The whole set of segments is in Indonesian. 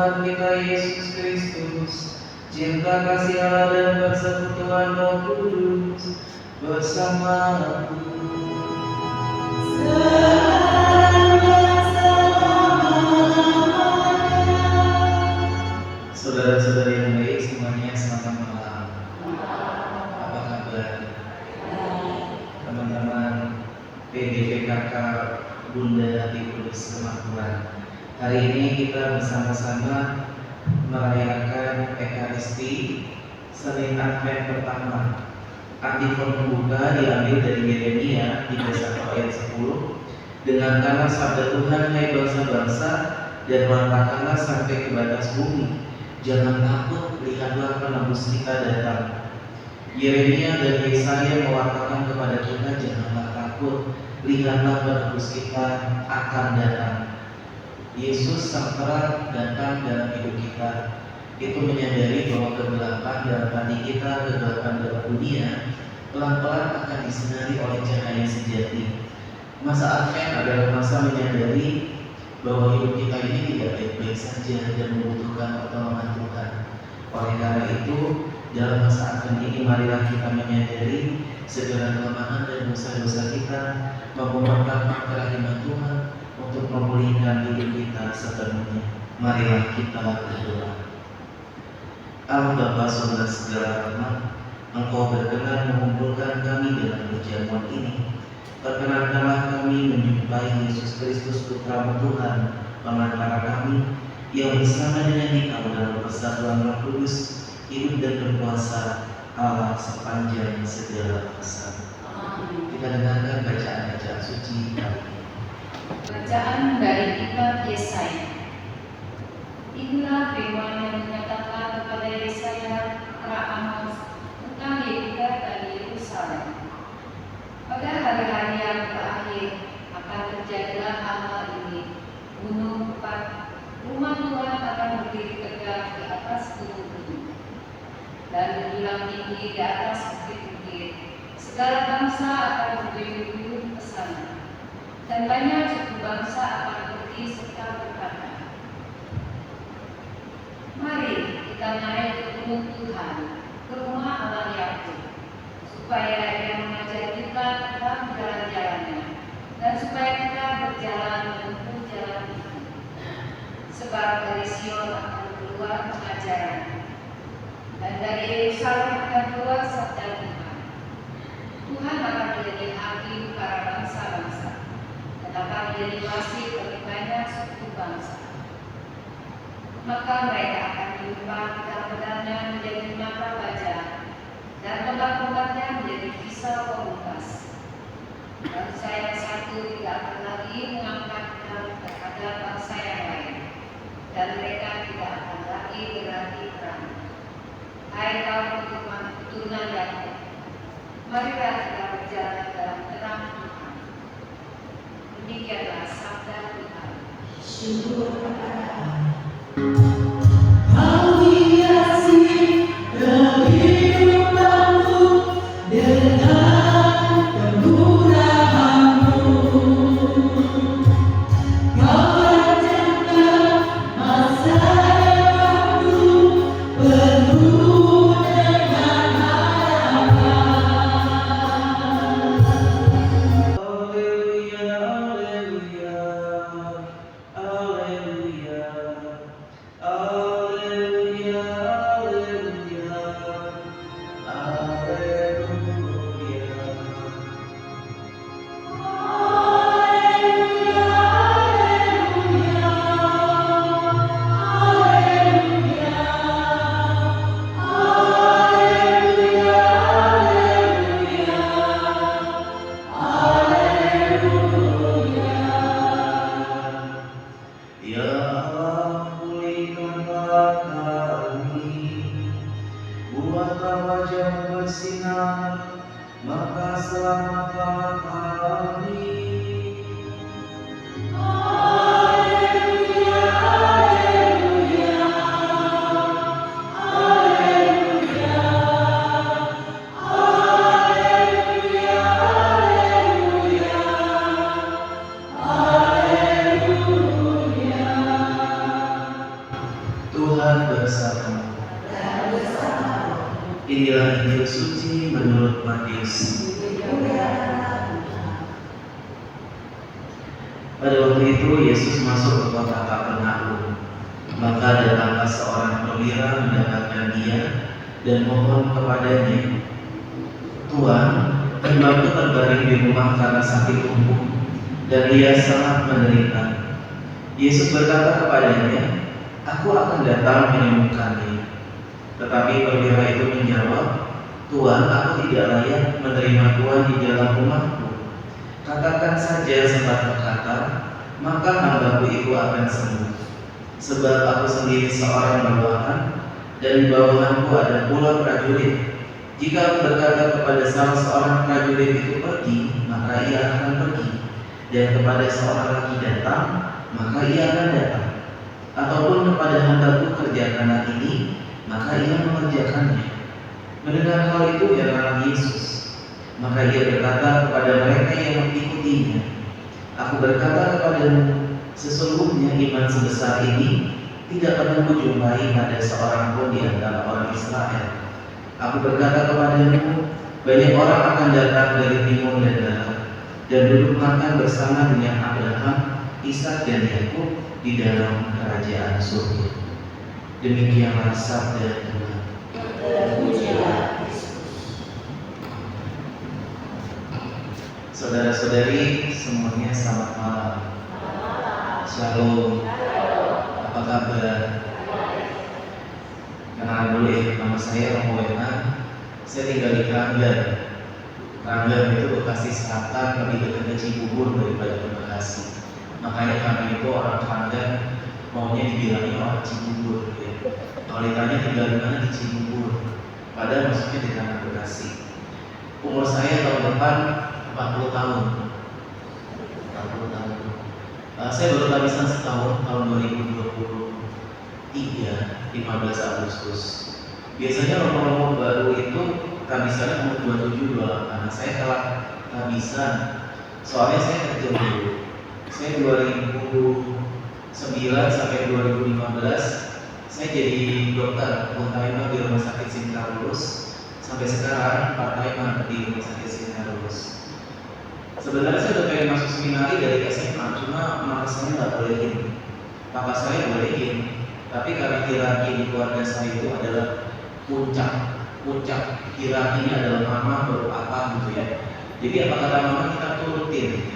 Tuhan kita Yesus Kristus, cinta kasih Allah dan persekutuan Roh Kudus bersamaku. Saudara-saudari yang baik semuanya, selamat malam. Apa kabar? Teman-teman PDPKK Bunda Hati Kudus Kemakmuran. Hari ini kita bersama-sama merayakan Ekaristi Senin Advent pertama. Antifon pembuka diambil dari Yeremia 31 ayat 10. Dengarkanlah sabda Tuhan, hai bangsa-bangsa, dan wartakanlah sampai ke batas bumi. Jangan takut, lihatlah penebus kita datang. Yeremia dan Yesaya mewartakan kepada kita, janganlah takut, lihatlah penebus kita akan datang. Yesus sang terang datang dalam hidup kita. Itu menyadari bahwa kegelapan dalam hati kita, kegelapan dalam dunia, pelan-pelan akan disinari oleh cahaya sejati. Masa Advent adalah masa menyadari bahwa hidup kita ini tidak baik-baik saja dan membutuhkan pertolongan Tuhan. Oleh karena itu, dalam masa Advent ini marilah kita menyadari segala kelemahan dan dosa-dosa kita, memohon kerahiman Tuhan untuk memulihkan hidup kita sepenuhnya. Marilah kita berdoa. Allah Bapa Surga segala rahmat, Engkau berkenan mengumpulkan kami dalam perjamuan ini. Perkenankanlah kami menjumpai Yesus Kristus Putra Tuhan, pengantara kami, yang bersama dengan Dikau dalam persatuan Roh Kudus, hidup dan berkuasa Allah sepanjang segala masa. Kita dengarkan bacaan-bacaan suci kali ini. Bacaan dari kitab Yesaya. Inilah firman yang menyatakan kepada Yesaya putra Amos tentang Yehuda dan Yerusalem. Pada hari-hari yang terakhir akan terjadilah hal ini. Gunung Tepat, rumah Tuhan akan berdiri tegak di atas gunung-gunung dan menjulang tinggi di atas bukit-bukit. Segala bangsa akan berduyun-duyun ke sana, dan banyak suku bangsa akan pergi serta berkata, mari kita naik ke gunung Tuhan, ke rumah Allah Yakub, supaya Ia mengajar kita tentang jalan-jalannya, dan supaya kita berjalan menempuh jalan itu. Sebab dari Sion akan keluar pengajaran, dan dari Yerusalem akan keluar sabda Tuhan. Tuhan akan menjadi hakim para bangsa-bangsa, dan akan menjadi wasir bagi banyak suku bangsa. Maka mereka akan menyimpan kitab-kitabnya menjadi mata baca, dan tongkat-tongkatnya menjadi pisau pemungkas. Bangsa yang satu tidak akan lagi mengangkat pedang terhadap bangsa yang lain, dan mereka tidak akan lagi berani perang. Hai kaum keturunan Yakub, marilah kita berjalan dalam terang Tuhan. Demikianlah sabda Tuhan. Syukur kepada Allah. Inilah Injil suci menurut Matius. Pada waktu itu Yesus masuk ke kota Kapernaum. Maka datanglah seorang perwira mendapatkan dia dan mohon kepadanya, "Tuhan, hambaku terbaring di rumah karena sakit umum, dan dia sangat menderita." Yesus berkata kepadanya, "Aku akan datang menyembuhkannya." Tetapi perwira itu menjawab, "Tuhan, aku tidak layak menerima Tuhan di dalam rumahku. Katakan saja sepatah kata, maka hambaku itu akan sembuh. Sebab aku sendiri seorang bawahan, dan di bawahanku ada pula prajurit. Jika aku berkata kepada salah seorang prajurit itu pergi, maka ia akan pergi, dan kepada seorang lagi datang, maka ia akan datang. Ataupun kepada hambaku kerjakanlah ini, maka ia mengerjakannya." Mendengar hal itu heranlah Yesus. Maka ia berkata kepada mereka yang mengikutinya, "Aku berkata kepadamu, sesungguhnya iman sebesar ini tidak pernah kujumpai pada seorang pun di antara orang Israel. Aku berkata kepadamu, banyak orang akan datang dari timur dan barat, dan duduk makan bersama dengan Abraham, Ishak dan Yakub di dalam kerajaan surga." Demikianlah sabda Tuhan. Saudara-saudari semuanya, selamat malam. Shalom. Apa kabar? Kenalan dulu ya, nama saya Romo Wena. Saya tinggal di Kranggan. Kranggan itu Bekasi Selatan, lebih dekat ke Cibubur daripada ke Bekasi. Makanya kami itu orang Kranggan maunya dibilangin orang Cibubur ya. Kalau ditanya tinggal di mana, di Cibubur, padahal maksudnya di tanah Bekasi. Umur saya tahun depan 40 tahun. 40 tahun. Saya baru kehabisan setahun, tahun 2023, 15 Agustus. Biasanya romo-romo baru itu kehabisannya umur 27, 28. Nah, saya telah kehabisan. Soalnya saya kerja dulu. Saya 2009 sampai 2015 saya jadi dokter full timer di Rumah Sakit Singkarulus. Sampai sekarang part timer di Rumah Sakit Singkarulus. Sebenarnya saya udah pengen masuk seminari dari SMA, cuma mama saya nggak bolehin. Papa saya bolehin, tapi karena hierarki di keluarga saya itu adalah puncak hierarkinya adalah mama baru apa gitu ya. Jadi apa kata mama kita turutin.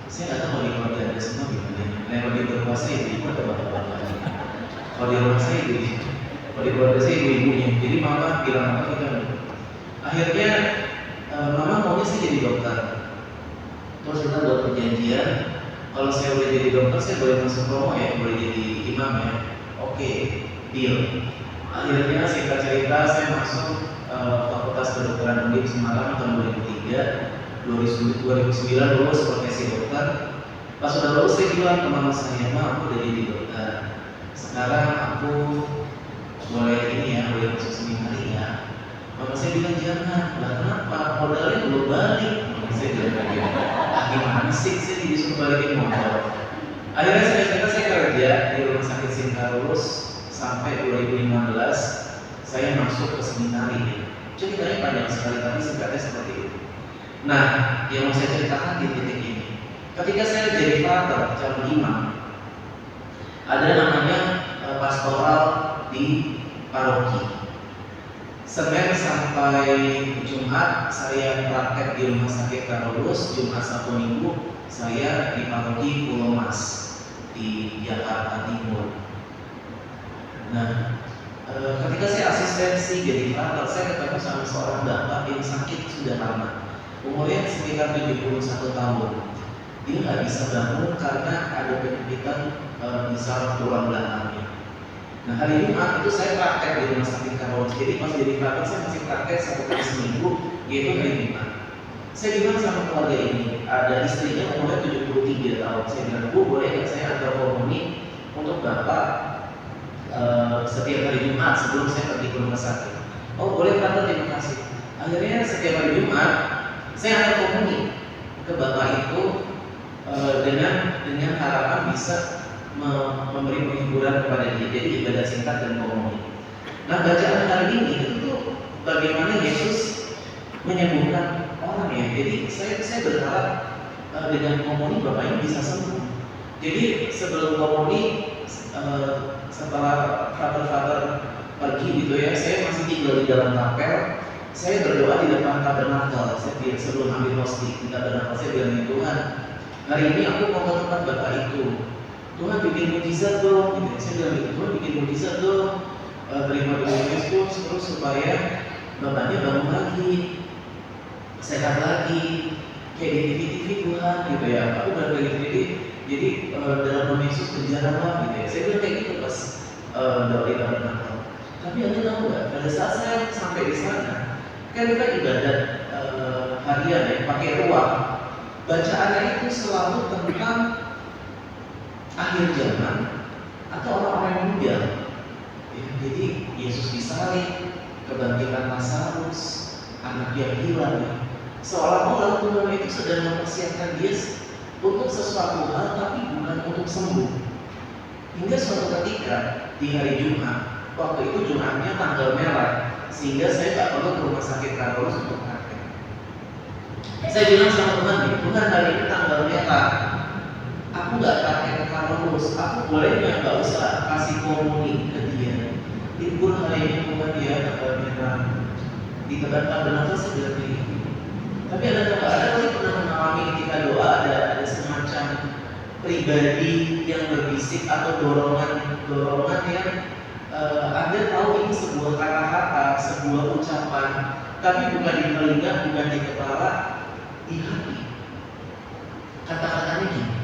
Saya nggak tahu di keluarga ada semua gimana. Yang lebih berkuasa ibu atau bapak-bapaknya. Kalau di rumah saya ibu, kalau di keluarga saya ibu-ibunya. Jadi mama bilang apa kita. Akhirnya mama maunya saya jadi dokter. Terus kita buat perjanjian, kalau saya boleh jadi dokter, saya boleh masuk promo ya, boleh jadi imam ya. Oke, deal. Akhirnya singkat cerita saya masuk Fakultas Kedokteran UNIF Semarang tahun 2003. 2009 lulus profesi dokter. Pas sudah lulus saya bilang ke mama saya, "Ma, aku udah jadi dokter. Sekarang aku boleh ini ya, boleh masuk seminari ya." Mama saya bilang, "Jangan, lah kenapa? Modalnya belum balik." Mama saya bilang gitu. Gimana sih, saya disuruh balikin modal. Akhirnya saya kerja di Rumah Sakit Singkarulus sampai 2015 saya masuk ke seminari. Ceritanya panjang sekali, tapi singkatnya seperti itu. Nah, yang mau saya ceritakan di titik ini, ketika saya jadi frater calon imam, ada namanya pastoral di paroki. Senin sampai Jumat saya praktek di Rumah Sakit Karolus, Jumat Sabtu Minggu saya di paroki Pulau Mas di Jakarta Timur. Nah, ketika saya asistensi jadi frater, saya ketemu sama seorang bapak yang sakit sudah lama, umurnya sekitar 71 tahun. Dia nggak bisa bangun karena ada penyempitan di saraf tulang belakangnya. Nah, hari Jumat itu saya praktek di Rumah Sakit Karolus. Jadi pas jadi frater saya masih praktek 1 kali seminggu, yaitu hari Jumat. Saya bilang sama keluarga ini, ada istrinya umurnya 73 tahun. Saya bilang, "Bu, boleh nggak saya antar komuni untuk bapak setiap hari Jumat sebelum saya pergi ke rumah sakit?" "Oh boleh frater, terima kasih." Akhirnya setiap hari Jumat saya antar komuni ke bapak itu dengan harapan bisa memberi penghiburan kepada dia, jadi ibadah singkat dan komuni. Nah, bacaan hari ini itu bagaimana Yesus menyembuhkan orang ya. Jadi saya berharap dengan komuni Bapak ini bisa sembuh. Jadi sebelum komuni setelah Father pergi gitu ya, saya masih tinggal di dalam kapel. Saya berdoa di depan tabernakel. Saya sebelum ambil hosti di tabernakel, saya bilang, Tuhan, hari ini aku mau ke tempat Bapak itu. Tuhan bikin mujizat dong, gitu. Saya bilang gitu, Tuhan bikin mujizat dong, terima dulu Yesus terus supaya Bapaknya bangun lagi, sehat lagi, kayak di TV Tuhan gitu ya. Aku udah kayak gitu, jadi dalam nama Yesus berjalanlah gitu ya. Saya bilang kayak gitu pas doa di tabernakel. Tapi Anda tahu nggak, pada saat saya sampai di sana, kan kita ibadat harian ya, pakai ruang. Bacaannya itu selalu tentang akhir zaman atau orang-orang yang meninggal. Ya, jadi Yesus disalib, kebangkitan Lazarus, anak yang hilang. Ya. Seolah-olah Tuhan itu sedang mempersiapkan dia untuk sesuatu hal, tapi bukan untuk sembuh. Hingga suatu ketika di hari Jumat, waktu itu Jumatnya tanggal merah, sehingga saya tak perlu ke rumah sakit Karolus untuk praktek. Saya bilang sama Tuhan, Tuhan hari ini tanggal merah, aku nggak praktek ke Karolus, aku boleh nggak usah kasih komuni ke dia. Libur hari ini Tuhan dia tanggal merah di tempat tabernakel saya bilang begini. Tapi ada kali pernah mengalami ketika doa ada semacam pribadi yang berbisik atau dorongan yang Anda tahu ini sebuah kata-kata, sebuah ucapan, tapi bukan di telinga, bukan di kepala, di hati. Kata-katanya gini,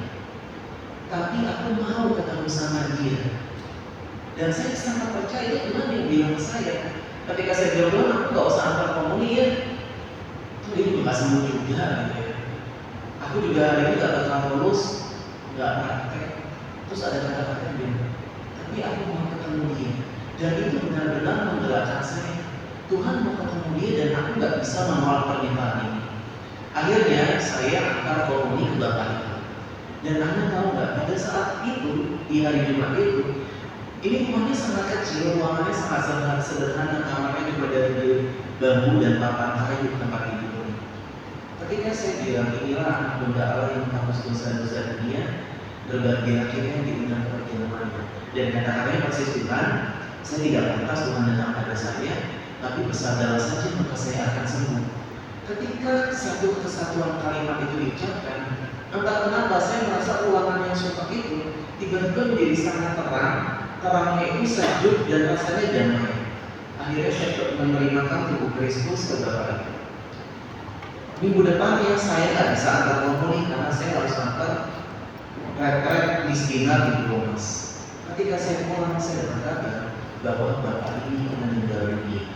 tapi aku mau ketemu sama dia. Dan saya sangat percaya Tuhan yang bilang saya, ketika saya bilang aku nggak usah antar komuni ya, dia juga gak sembuh juga gitu ya. Aku juga hari ini gak bakal lulus, gak praktek. Terus ada kata-kata yang bilang, tapi aku mau ketemu dia. Dan itu benar-benar menggerakkan saya. Tuhan mau ketemu dia dan aku gak bisa menolak permintaan ini. Akhirnya saya antar komuni ke Bapak itu. Dan Anda tahu gak, pada saat itu, di hari Jumat itu, ini rumahnya sangat kecil, ruangannya sangat sederhana, kamarnya juga dari bambu dan papan kayu tempat tidur. Ketika saya bilang inilah anak domba Allah yang menghapus dosa-dosa dunia, berbahagia akhirnya diundang perjalanannya. Dan kata-katanya persis Tuhan, saya tidak pantas Tuhan datang pada saya, tapi bersabarlah saja maka saya akan sembuh. Ketika satu kesatuan kalimat itu diucapkan, entah kenapa saya merasa ruangan yang suntuk itu tiba-tiba menjadi sangat terang. Terangnya itu sejuk dan rasanya damai. Akhirnya saya menerimakan tubuh Kristus ke Bapak itu. Minggu depannya saya nggak bisa antar komuni karena saya harus antar retret di Stinar di Pulau Mas. Ketika saya pulang saya berkata bahwa Bapak ini meninggal dunia.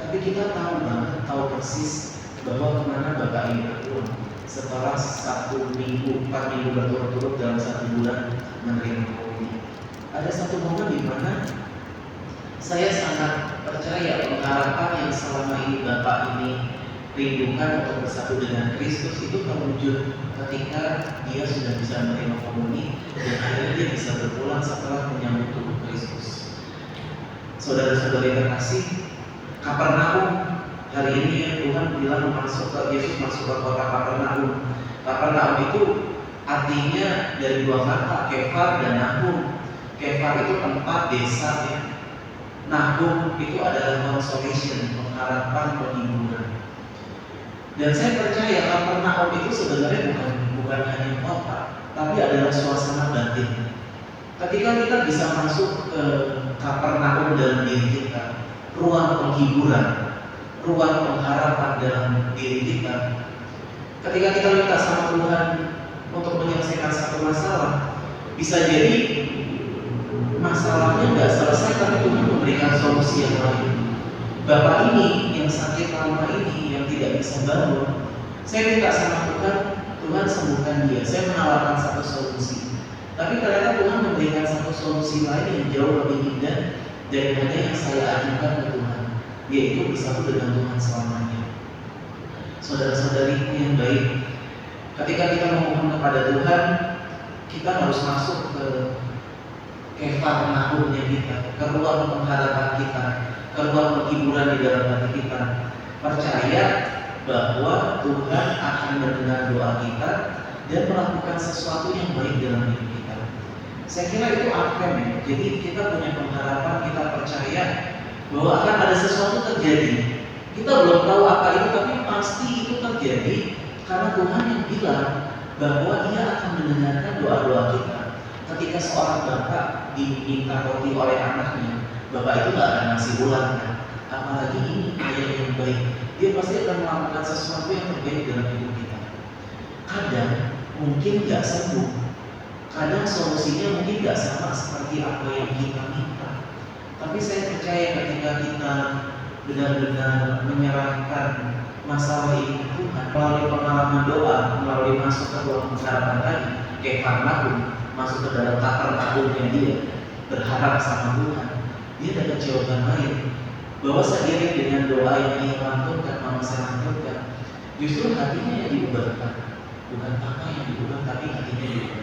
Tapi kita tahu banget, tahu persis bahwa kemana Bapak ini pulang setelah 1 minggu, 4 minggu berturut-turut dalam 1 bulan menerima komuni. Ada satu momen di mana saya sangat percaya pengharapan yang selama ini Bapak ini rindukan untuk bersatu dengan Kristus itu terwujud ketika dia sudah bisa menerima komuni dan akhirnya dia bisa berpulang setelah menyambut tubuh Kristus. Saudara-saudari terkasih, Kapernaum hari ini Tuhan bilang Yesus masuk ke kota Kapernaum. Kapernaum itu artinya dari 2 kata, Kefar dan Nahum. Kefar itu tempat desa ya. Nahum itu adalah consolation, pengharapan, penghiburan. Dan saya percaya Kapernaum itu sebenarnya bukan hanya kota, tapi adalah suasana batin. Ketika kita bisa masuk ke Kapernaum dalam diri kita, ruang penghiburan, ruang pengharapan dalam diri kita. Ketika kita minta sama Tuhan untuk menyelesaikan satu masalah, bisa jadi masalahnya nggak selesai, tapi Tuhan memberikan solusi yang lain. Bapak ini yang sakit lama ini yang tidak bisa bangun, saya minta sama Tuhan, Tuhan sembuhkan dia. Saya menawarkan satu solusi, tapi ternyata Tuhan memberikan satu solusi lain yang jauh lebih indah daripada yang saya ajukan ke Tuhan, yaitu bersatu dengan Tuhan selamanya. Saudara-saudariku yang baik, ketika kita memohon kepada Tuhan, kita harus masuk ke Kapernaumnya kita, ke ruang pengharapan kita. keluar penghiburan di dalam hati kita. Percaya bahwa Tuhan akan mendengar doa kita dan melakukan sesuatu yang baik dalam hidup kita. Saya kira itu akan ya. Jadi kita punya pengharapan, kita percaya bahwa akan ada sesuatu terjadi. Kita belum tahu apa itu, tapi pasti itu terjadi karena Tuhan yang bilang bahwa Ia akan mendengarkan doa-doa kita. Ketika seorang bapak diminta roti oleh anaknya, bapak itu gak akan ngasih ulang kan? Apalagi ini ayah yang baik, dia pasti akan melakukan sesuatu yang terbaik dalam hidup kita. Kadang mungkin gak sembuh, kadang solusinya mungkin gak sama seperti apa yang kita minta. Tapi saya percaya ketika kita benar-benar menyerahkan masalah ini ke Tuhan melalui pengalaman doa, melalui masuk ke ruang pengharapan tadi, kayak Farnahum masuk ke dalam tabernakulnya dia, berharap sama Tuhan, dia dapat jawaban lain bahwa seiring dengan doa yang ia lantunkan, mama saya lantunkan, justru hatinya yang diubahkan, bukan papa yang diubah, tapi hatinya diubah.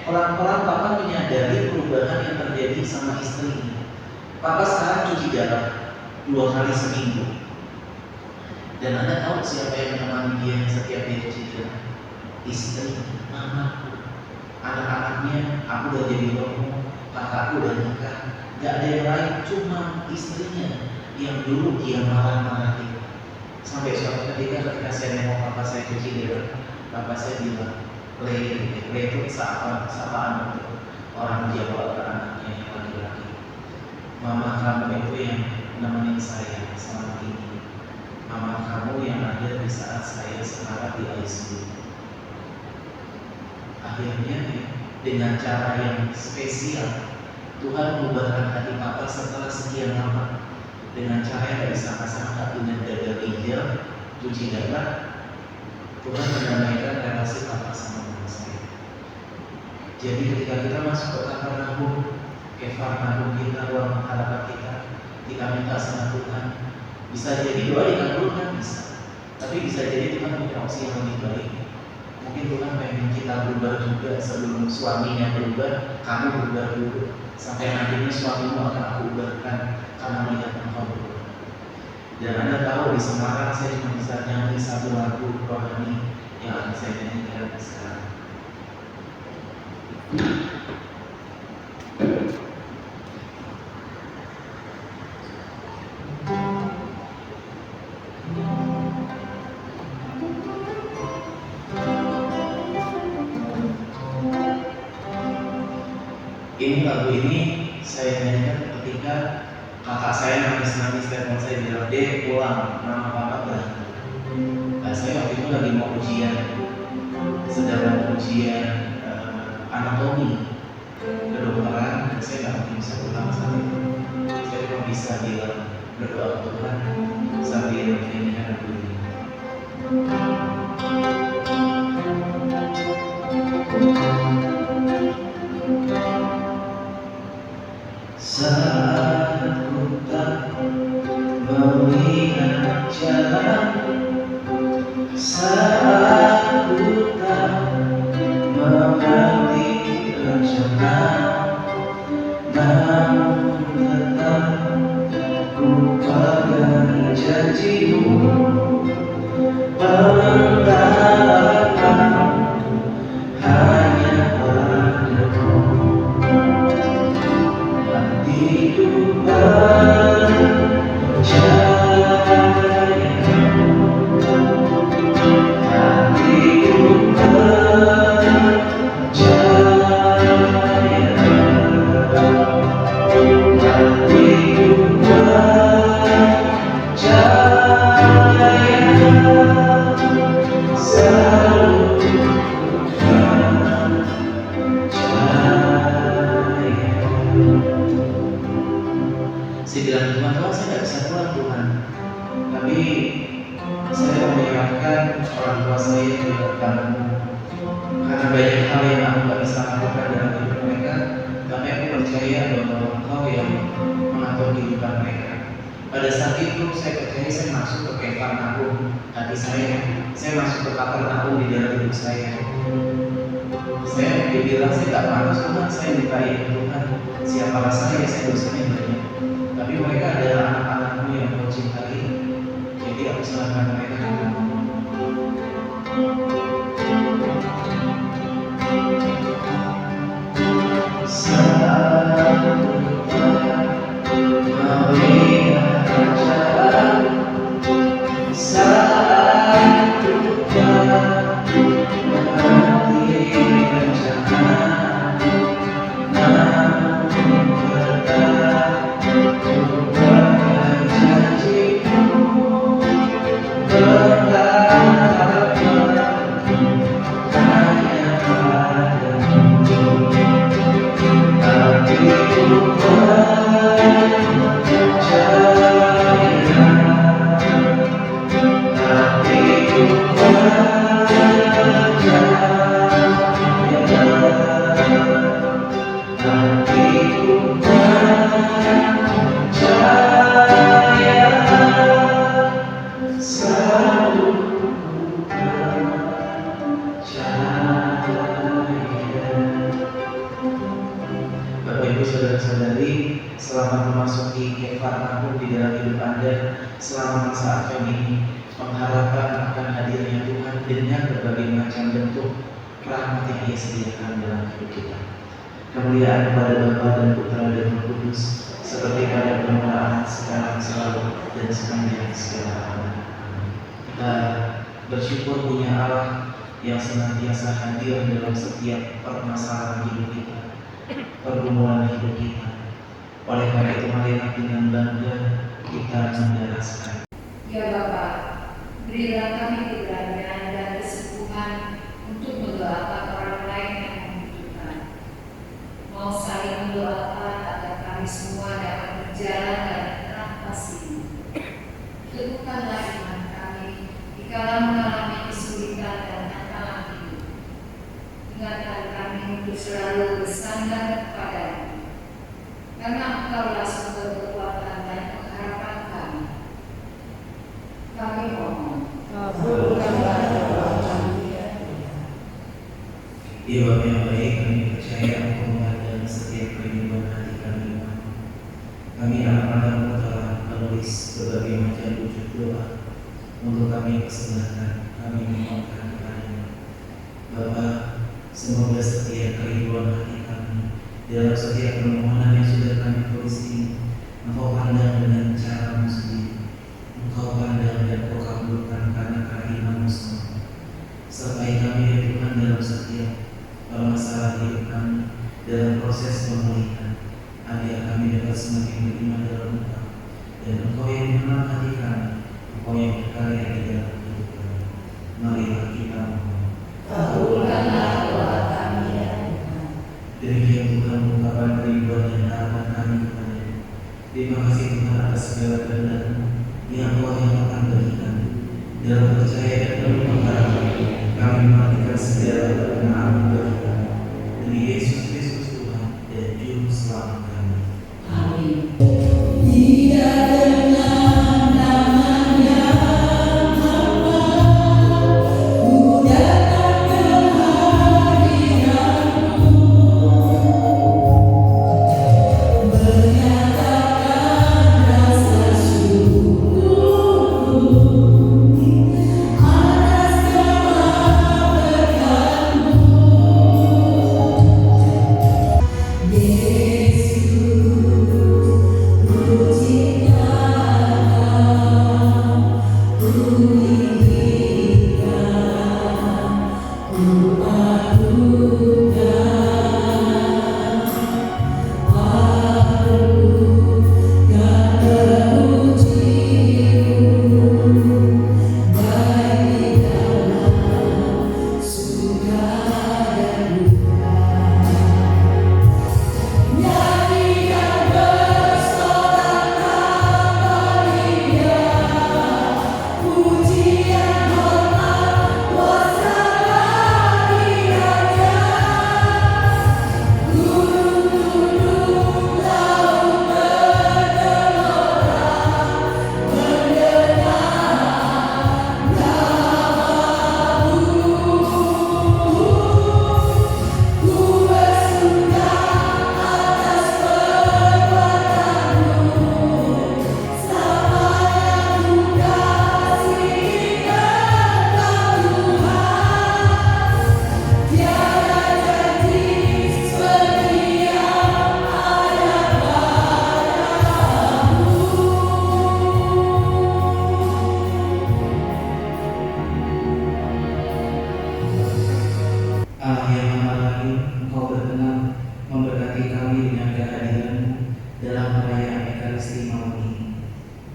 Pelan-pelan papa menyadari perubahan yang terjadi sama istrinya. Papa sekarang cuci darah 2 kali seminggu. Dan Anda tahu siapa yang menemani dia setiap dia cuci darah? Istri, mamaku. Anak-anaknya, aku udah jadi romo, kakakku udah nikah. Gak ada yang lain, cuma istrinya yang dulu dia marah-marahin. Sampai suatu ketika saya nengok papa saya cuci darah, papa saya bilang, Le itu sapaan untuk orang Jawa ke anaknya yang laki-laki. Mama kamu itu yang nemenin saya selama ini. Mama kamu yang ada di saat saya sekarat di ICU. Akhirnya dengan cara yang spesial Tuhan mengubahkan hati papa setelah sekian lama dengan cara yang tidak disangka-sangka, dengan dada hijau, cuci darah. Tuhan mendamaikan relasi papa sama mama saya. Jadi ketika kita masuk ke Kapernaum, ke Farnahum kita, ruang harapan kita minta sama Tuhan. Bisa jadi doa dikabulkan, bisa. Tapi bisa jadi Tuhan punya opsi yang lebih baik. Mungkin Tuhan pengen kita berubah juga sebelum suaminya berubah, kamu berubah dulu. Sampai nantinya suamimu akan aku ubahkan karena melihat engkau berubah. Dan Anda tahu di Semarang saya cuma bisa nyanyi satu lagu rohani yang akan saya nyanyikan sekarang. Ini lagu ini saya nyanyikan ketika kakak saya nangis-nangis telepon saya bilang, "Dek pulang, mama papa berantem." Nah, saya waktu itu lagi mau ujian, sedang mau ujian anatomi kedokteran, dan saya nggak mungkin bisa pulang saat itu. Saya cuma bisa bilang berdoa ke Tuhan sambil menyanyikan lagu ini. Saat ku tak melihat jalan, saat ku tak mengerti rencana, namun tetap ku pegang janjimu, berharap hanya padamu. Hatiku percaya, hatiku percaya, hatiku percaya, selalu saya bilang, Tuhan, kalau saya nggak bisa pulang Tuhan, tapi saya mau menyerahkan orang tua saya di tanganmu, karena banyak hal yang aku nggak bisa lakukan dalam hidup mereka, tapi aku percaya bahwa Engkau yang mengatur kehidupan mereka. Pada saat itu saya percaya saya masuk ke Kapernaum hati saya masuk ke Kapernaum di dalam hidup saya. Saya bilang saya nggak pantas Tuhan, saya minta ini Tuhan, siapa saya dosanya banyak. Tapi mereka adalah anak-anak Bapak Ibu Saudara-saudari, selamat memasuki kefar agung di dalam hidup Anda selama masa Advent ini, mengharapkan akan hadirnya Tuhan dengan berbagai macam bentuk rahmat yang Ia sediakan dalam hidup kita. Kemuliaan kepada Bapa dan Putra dan Roh Kudus, seperti pada permulaan, sekarang, selalu, dan sepanjang segala abad. Kita bersyukur punya Allah yang senantiasa hadir dalam setiap permasalahan hidup kita, pergumulan hidup kita. Oleh karena itu, marilah dengan bangga kita mendaraskan. Ya Bapa, berilah kami keberanian dan kesembuhan untuk mendoakan orang lain yang membutuhkan. Mau saling mendoakan agar kami semua dapat berjalan dalam terang kasih. Teguhkanlah iman kami dikala mengalami kesulitan dan tantangan hidup. Ingatkan kami untuk selalu bersandar kepada-Mu, karena Engkaulah sumber kekuatan dan pengharapan kami. Kami mohon, kabulkanlah doa kami. Ya Bapa yang baik, kami percaya Engkau mengadang setiap kehidupan hati kami. Kami anak-anak-Mu telah menulis berbagai macam wujud doa untuk kami persembahkan, kami memohonkan kepada-Mu. Bapa, semoga setiap kehidupan hati kami dalam setiap permohonan yang sudah kami tulis ini, Engkau pandang dengan cara-Mu sendiri. Engkau pandang dan Engkau kabulkan karena keinginanmu semua. Sertai kami ya Tuhan dalam setiap permasalahan hidup kami, dalam proses pemulihan, agar kami dapat semakin beriman dalam Engkau, dan Engkau yang mengenal hati kami, Engkau yang berkarya di dalam hidup kami. Marilah kita mohon. Kabulkanlah doa kami ya Tuhan. Demikian Tuhan ungkapan kerinduan dan harapan kami kepada-Mu. Terima kasih Tuhan atas segala kehendak-Mu yang Engkau nyatakan bagi kami. Dalam percaya dan penuh pengharapan, kami mematikan segala perkenaan bagi kami. Demi Yesus Kristus Tuhan dan Juru Selamat kami. Amin.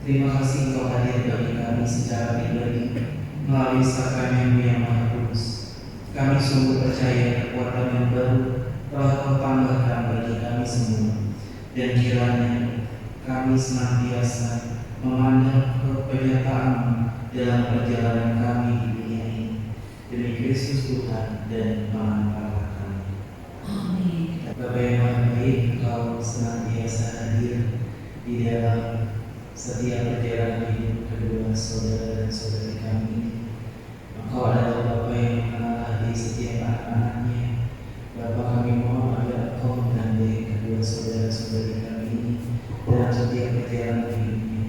Terima kasih Engkau hadir bagi kami secara pribadi melalui sakramen yang Maha Kudus. Kami sungguh percaya kekuatan yang baru telah Kau tambahkan bagi kami semua, dan kiranya kami senantiasa memandang kepenyertaan-Mu dalam perjalanan kami di dunia ini. Demi Kristus Tuhan dan Pengampun kami. Amin. Bapa yang Maha Baik, Engkau senantiasa hadir di dalam setiap perjalanan hidup kedua saudara dan saudari kami. Engkau adalah Bapa yang mengenal hati setiap anak-anaknya. Bapa, kami mohon agar Engkau menandai kedua saudara-saudari kami ini dalam setiap perjalanan hidupnya.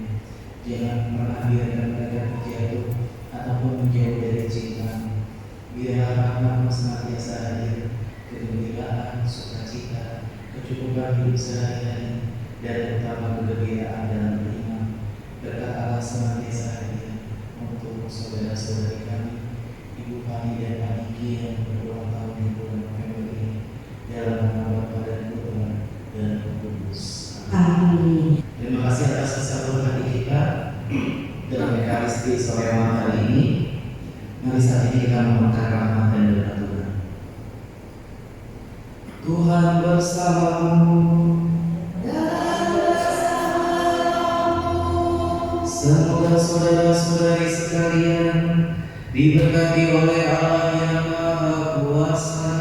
Jangan pernah biarkan mereka terjatuh ataupun menjauh dari cinta-Mu. Biarlah rahmat-Mu senantiasa hadir, kegembiraan, sukacita, kecukupan hidup sehari-hari, dan terutama kegembiraan dalam beriman. Berkat Allah senantiasa hadir untuk saudara-saudari kami, Ibu Fani dan Adiki yang berulang tahun di bulan November ini, dalam nama Bapa dan Putra dan Roh Kudus. Amin. Terima kasih atas kesatuan hati kita dalam Ekaristi sore malam hari ini. Mari saat ini kita memohon rahmat dan berkat Tuhan. Tuhan bersamamu. Semoga saudara-saudari sekalian diberkati oleh Allah yang Maha Kuasa,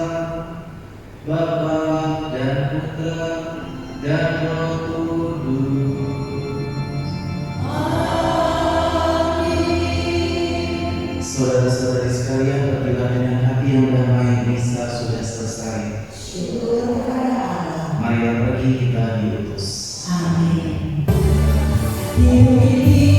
Bapa dan Putra dan Roh Kudus. Amin. Saudara-saudari sekalian, pergilah dengan hati yang damai, misa sudah selesai. Syukur kepada Allah. Marilah pergi, kita diutus. Amin. Ini